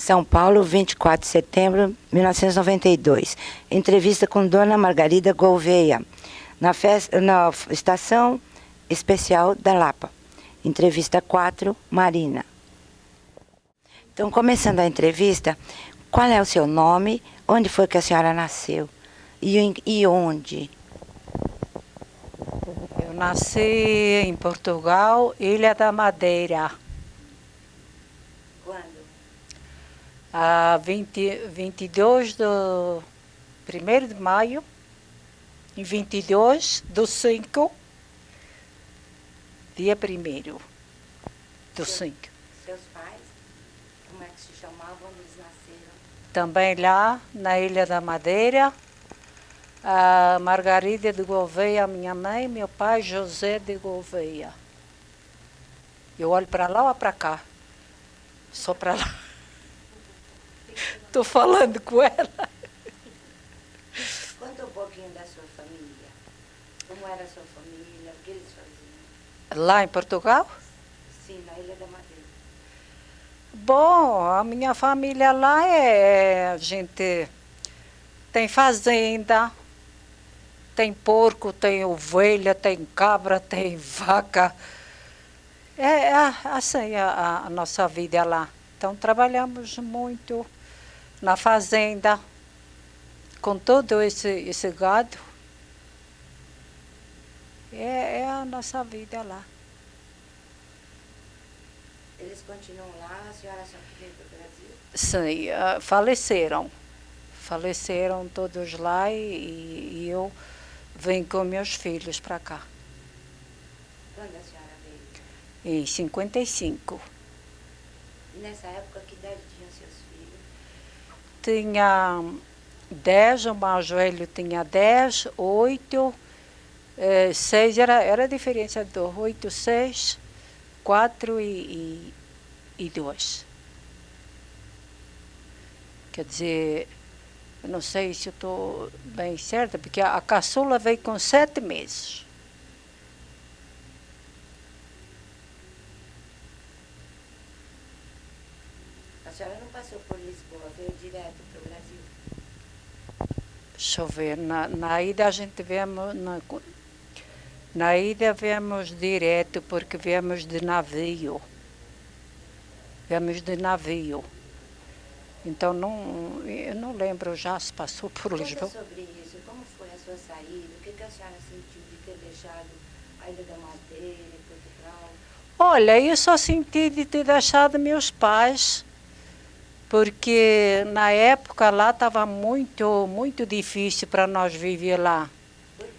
São Paulo, 24 de setembro de 1992. Entrevista com Dona Margarida Gouveia, na Estação Especial da Lapa. Entrevista 4, Marina. Então, começando a entrevista, qual é o seu nome, onde foi que a senhora nasceu e onde? Eu nasci em Portugal, Ilha da Madeira. Quando? A 22 do 1º de maio, em 22/5, dia 1º do 5. Seus pais, como é que se chamavam, onde eles nasceram? Também lá, na Ilha da Madeira, a Margarida de Gouveia, minha mãe, meu pai, José de Gouveia. Eu olho para lá ou para cá? Só para lá. Estou falando com ela. Conta um pouquinho da sua família. Como era a sua família? O que eles faziam? Lá em Portugal? Sim, na Ilha da Madeira. Bom, a minha família lá a gente tem fazenda, tem porco, tem ovelha, tem cabra, tem vaca. Assim a nossa vida lá. Então trabalhamos muito na fazenda, com todo esse gado. É a nossa vida lá. Eles continuam lá, a senhora só veio para o Brasil? Sim, faleceram. Faleceram todos lá e eu vim com meus filhos para cá. Quando a senhora veio? Em 55. E nessa época, que idade tinham seus filhos? Tinha 10, o mais velho tinha 10, 8, 6, era a diferença de 8, 6, 4 e 2. Quer dizer, eu não sei se eu estou bem certa, porque a caçula veio com 7 meses. A senhora não passou por Lisboa, veio direto para o Brasil? Deixa eu ver, na ida a gente viemos, na ida viemos direto, porque viemos de navio. Viemos de navio. Então, eu não lembro já se passou por Lisboa. Conta sobre isso, como foi a sua saída, o que a senhora sentiu de ter deixado a Ilha da Madeira e Portugal? Olha, eu só senti de ter deixado meus pais, porque na época lá estava muito, muito difícil para nós viver lá. Por quê?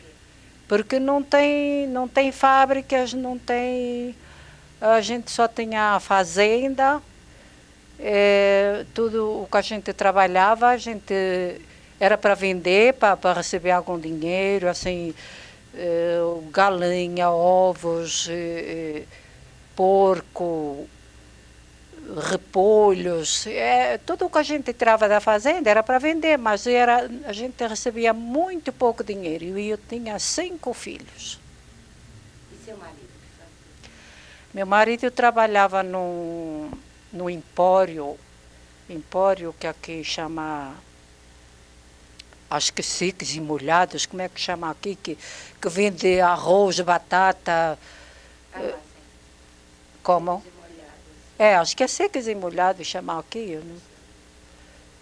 Porque não tem fábricas, não tem... A gente só tinha fazenda, tudo o que a gente trabalhava, a gente era para vender, para receber algum dinheiro, assim, galinha, ovos, porco, repolhos, tudo o que a gente tirava da fazenda era para vender, mas a gente recebia muito pouco dinheiro e eu tinha 5 filhos. E seu marido? Meu marido trabalhava no empório que aqui chama, acho que secos e molhados, como é que chama aqui, que vende arroz, batata, como? Acho que é secos e molhados chamar aqui, eu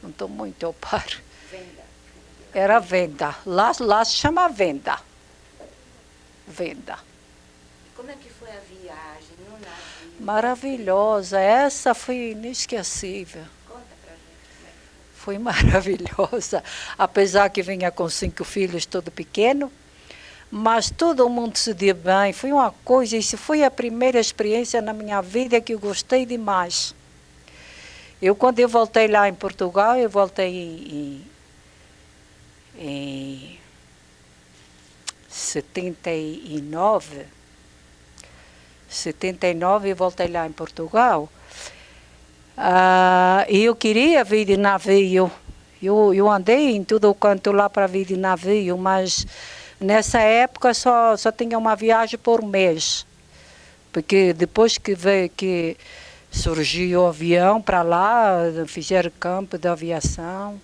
não estou muito ao par. Venda. Era venda, lá se chama venda. Venda. Como é que foi a viagem no navio? Maravilhosa, essa foi inesquecível. Conta pra gente como é que Foi maravilhosa, apesar que vinha com 5 filhos, todo pequeno, mas todo mundo se deu bem, foi uma coisa, isso foi a primeira experiência na minha vida que eu gostei demais. Quando eu voltei lá em Portugal, eu voltei em 79, eu voltei lá em Portugal, e eu queria vir de navio. Eu andei em todo o canto lá para vir de navio, mas nessa época só tinha uma viagem por mês, porque depois que surgiu o avião para lá, fizeram campo de aviação.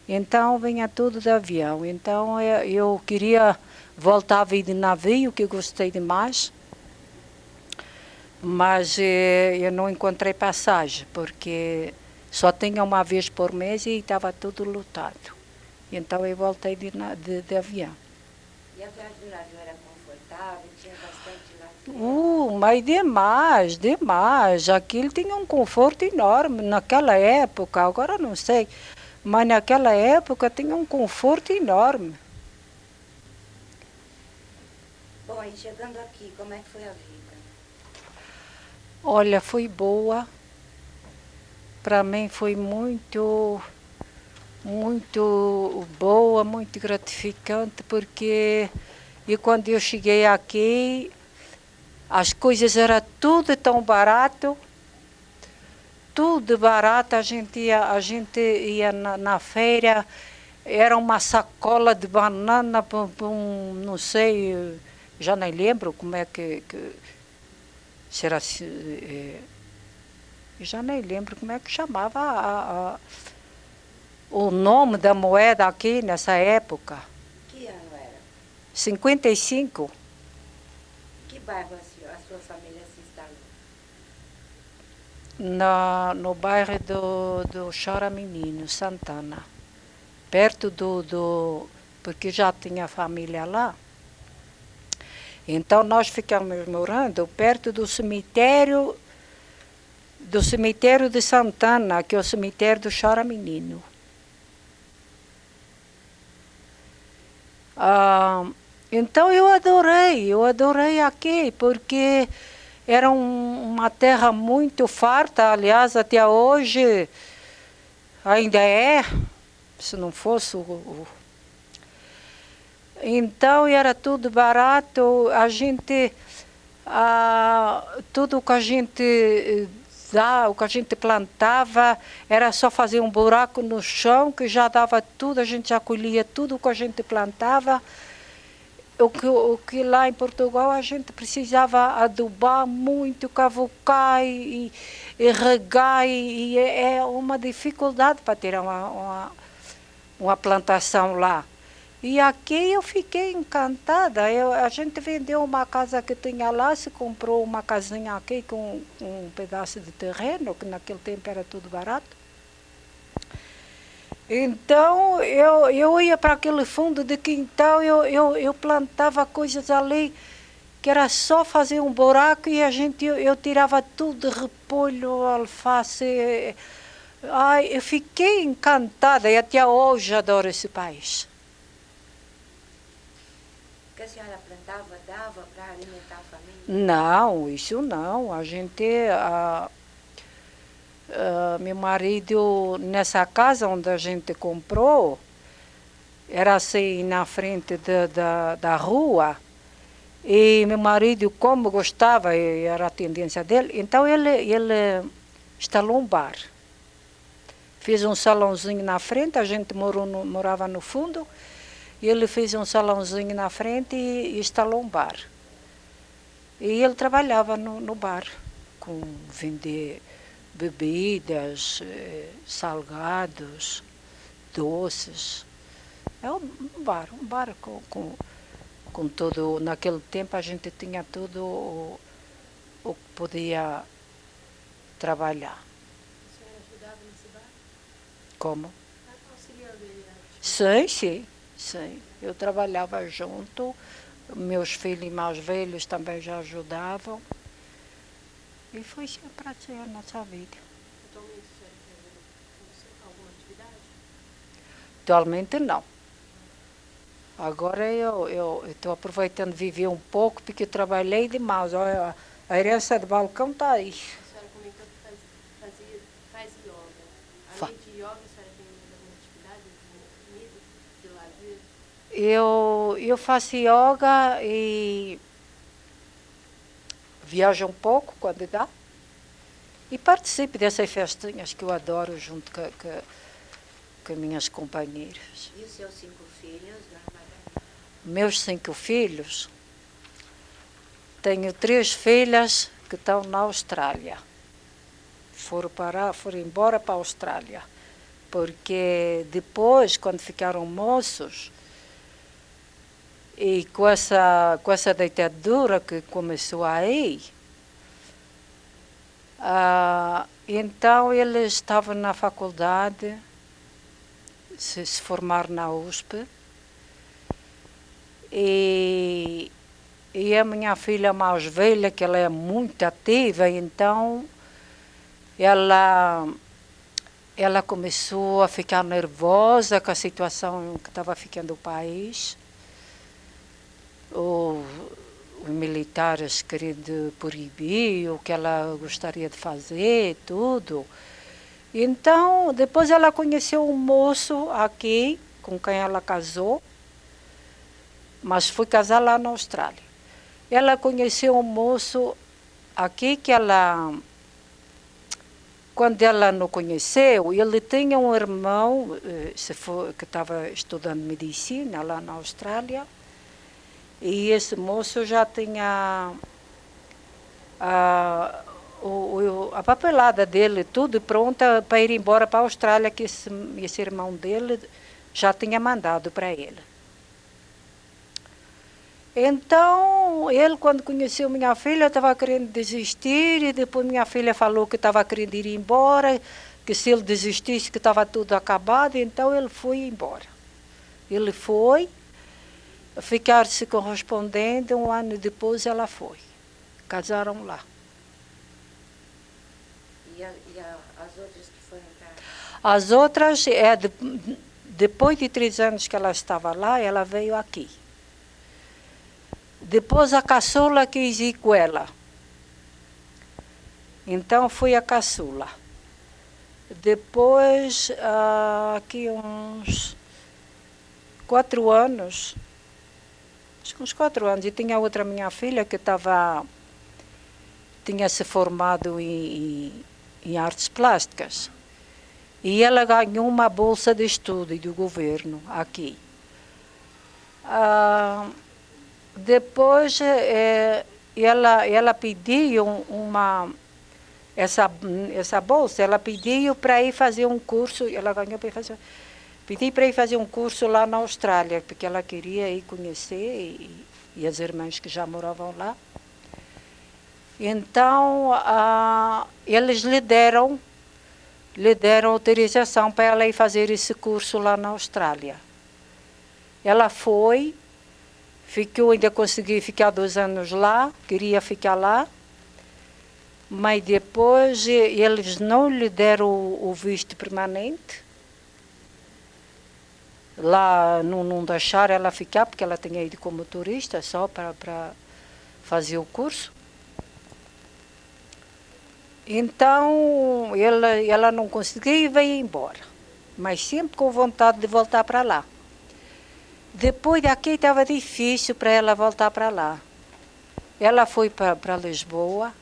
Então vinha tudo de avião. Então eu queria voltar a vir de navio, que eu gostei demais. Mas eu não encontrei passagem, porque só tinha uma vez por mês e estava tudo lotado. Então eu voltei de avião. E a viagem do navio era confortável? Tinha bastante lazer? Mas demais, demais. Aquilo tinha um conforto enorme naquela época, agora não sei, mas naquela época tinha um conforto enorme. Bom, e chegando aqui, como é que foi a vida? Olha, foi boa. Para mim foi muito boa, muito gratificante, porque quando eu cheguei aqui, as coisas eram tudo tão barato, tudo barato. A gente ia na feira, era uma sacola de banana, não sei, já nem lembro como é que será, já nem lembro como é que chamava o nome da moeda aqui nessa época. Que ano era? 55. Que bairro a sua família se instalou? No bairro do Choramingho, Santana. Perto porque já tinha família lá. Então nós ficamos morando perto do cemitério de Santana, que é o cemitério do Choramingho. Então eu adorei aqui, porque era uma terra muito farta, aliás, até hoje ainda é, se não fosse Então era tudo barato, tudo que a gente o que a gente plantava, era só fazer um buraco no chão, que já dava tudo, a gente já colhia tudo que a gente plantava. O que lá em Portugal a gente precisava adubar muito, cavucar e regar, e é uma dificuldade para ter uma plantação lá. E aqui eu fiquei encantada. A gente vendeu uma casa que tinha lá, se comprou uma casinha aqui com um pedaço de terreno, que naquele tempo era tudo barato. Então eu ia para aquele fundo de quintal, eu plantava coisas ali, que era só fazer um buraco, e eu tirava tudo, repolho, alface. Ai, eu fiquei encantada, e até hoje adoro esse país. Que a senhora plantava, dava para alimentar a família? Não, isso não. A gente, meu marido, nessa casa onde a gente comprou, era assim na frente da rua, e meu marido, como gostava, e era a tendência dele, então ele instalou um bar. Fez um salãozinho na frente, a gente morava no fundo, e ele fez um salãozinho na frente e instalou um bar. E ele trabalhava no bar, com vender bebidas, salgados, doces. É um bar com tudo. Naquele tempo a gente tinha tudo o que podia trabalhar. A senhora ajudava nesse bar? Como? Auxiliando ele? Sim. Eu trabalhava junto, meus filhos mais velhos também já ajudavam. E foi sempre assim a nossa vida. Atualmente a senhora tem alguma atividade? Atualmente não. Agora eu estou aproveitando de viver um pouco, porque eu trabalhei demais. Olha, a herança do balcão está aí. A senhora comentou que faz yoga. Além de yoga, a senhora tem alguma atividade de comida, de lazer? Eu faço yoga e viajo um pouco quando dá. E participo dessas festinhas que eu adoro junto com minhas companheiras. E os seus 5 filhos, dona Margarida? Meus 5 filhos, tenho 3 filhas que estão na Austrália. foram embora para a Austrália. Porque depois, quando ficaram moços, e com essa ditadura que começou aí, então eles estavam na faculdade, se formaram na USP, e a minha filha mais velha, que ela é muito ativa, então ela começou a ficar nervosa com a situação que estava ficando o país. Os militares querendo proibir o que ela gostaria de fazer, tudo. Então, depois ela conheceu um moço aqui, com quem ela casou, mas foi casar lá na Austrália. Ela conheceu um moço aqui que quando ela não conheceu, ele tinha um irmão que estava estudando medicina lá na Austrália, e esse moço já tinha a papelada dele, tudo pronta para ir embora para a Austrália, que esse irmão dele já tinha mandado para ele. Então, ele, quando conheceu minha filha, estava querendo desistir, e depois minha filha falou que estava querendo ir embora, que se ele desistisse que estava tudo acabado, então ele foi embora. Ele foi, ficaram se correspondendo, um ano depois ela foi. Casaram lá. E as outras que foram para... As outras, depois de 3 anos que ela estava lá, ela veio aqui. Depois a caçula quis ir com ela. Então foi a caçula. Depois, aqui uns 4 anos, acho que uns 4 anos, e tinha outra minha filha que tinha se formado em artes plásticas. E ela ganhou uma bolsa de estudo do governo aqui. Depois ela pediu essa bolsa, ela pediu para ir fazer um curso, ela ganhou para ir fazer, pedi para ir fazer um curso lá na Austrália, porque ela queria ir conhecer, e as irmãs que já moravam lá. Então, eles lhe deram autorização para ela ir fazer esse curso lá na Austrália. Ela foi, ainda consegui ficar 2 anos lá, queria ficar lá, mas depois eles não lhe deram o visto permanente. Lá não deixaram ela ficar, porque ela tinha ido como turista só para fazer o curso. Então, ela não conseguiu e veio embora, mas sempre com vontade de voltar para lá. Depois daqui estava difícil para ela voltar para lá. Ela foi para Lisboa,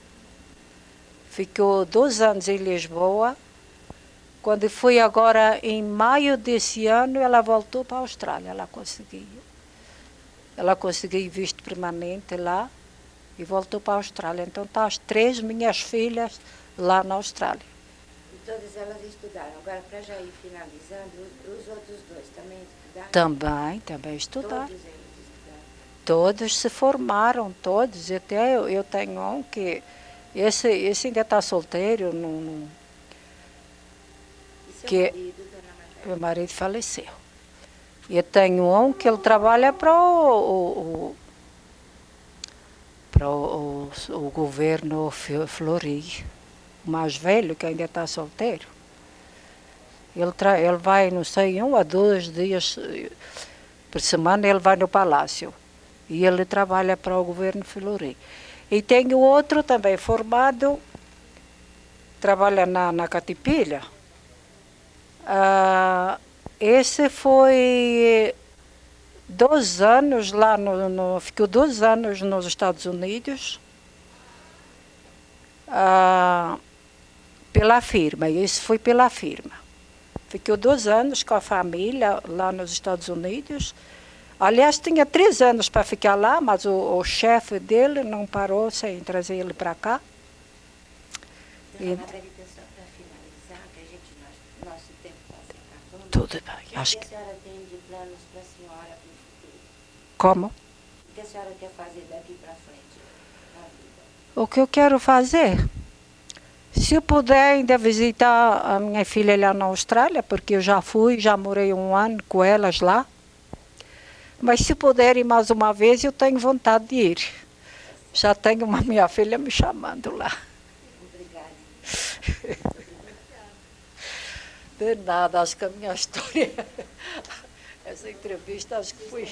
ficou 2 anos em Lisboa. Quando foi agora em maio desse ano, ela voltou para a Austrália. Ela conseguiu visto permanente lá e voltou para a Austrália. Então estão as 3 minhas filhas lá na Austrália. E todas elas estudaram. Agora, para já ir finalizando, os outros 2 também estudaram? Também estudaram. Todos eles estudaram? Todos se formaram, todos. Até eu tenho um que... Esse ainda está solteiro. E seu que marido, dona Margarida? Meu marido faleceu. Eu tenho um que ele trabalha para o governo Flori, o mais velho, que ainda está solteiro. Ele vai, não sei, 1 a 2 dias por semana, ele vai no palácio. E ele trabalha para o governo Flori. E tenho outro também formado, trabalha na Catipilha. Esse foi 2 anos lá, ficou 2 anos nos Estados Unidos, pela firma. Esse foi pela firma. Ficou 2 anos com a família lá nos Estados Unidos. Aliás, tinha 3 anos para ficar lá, mas o chefe dele não parou sem trazer ele para cá. Dona Margarida, só para tudo bem. O que a senhora tem de planos para a senhora para o futuro? Como? O que a senhora quer fazer daqui para frente na vida? O que eu quero fazer? Se eu puder ainda visitar a minha filha lá na Austrália, porque eu já fui, já morei 1 ano com elas lá. Mas se puder ir mais uma vez, eu tenho vontade de ir. Já tenho uma minha filha me chamando lá. Obrigada. De nada, acho que a minha história, essa entrevista, acho que foi...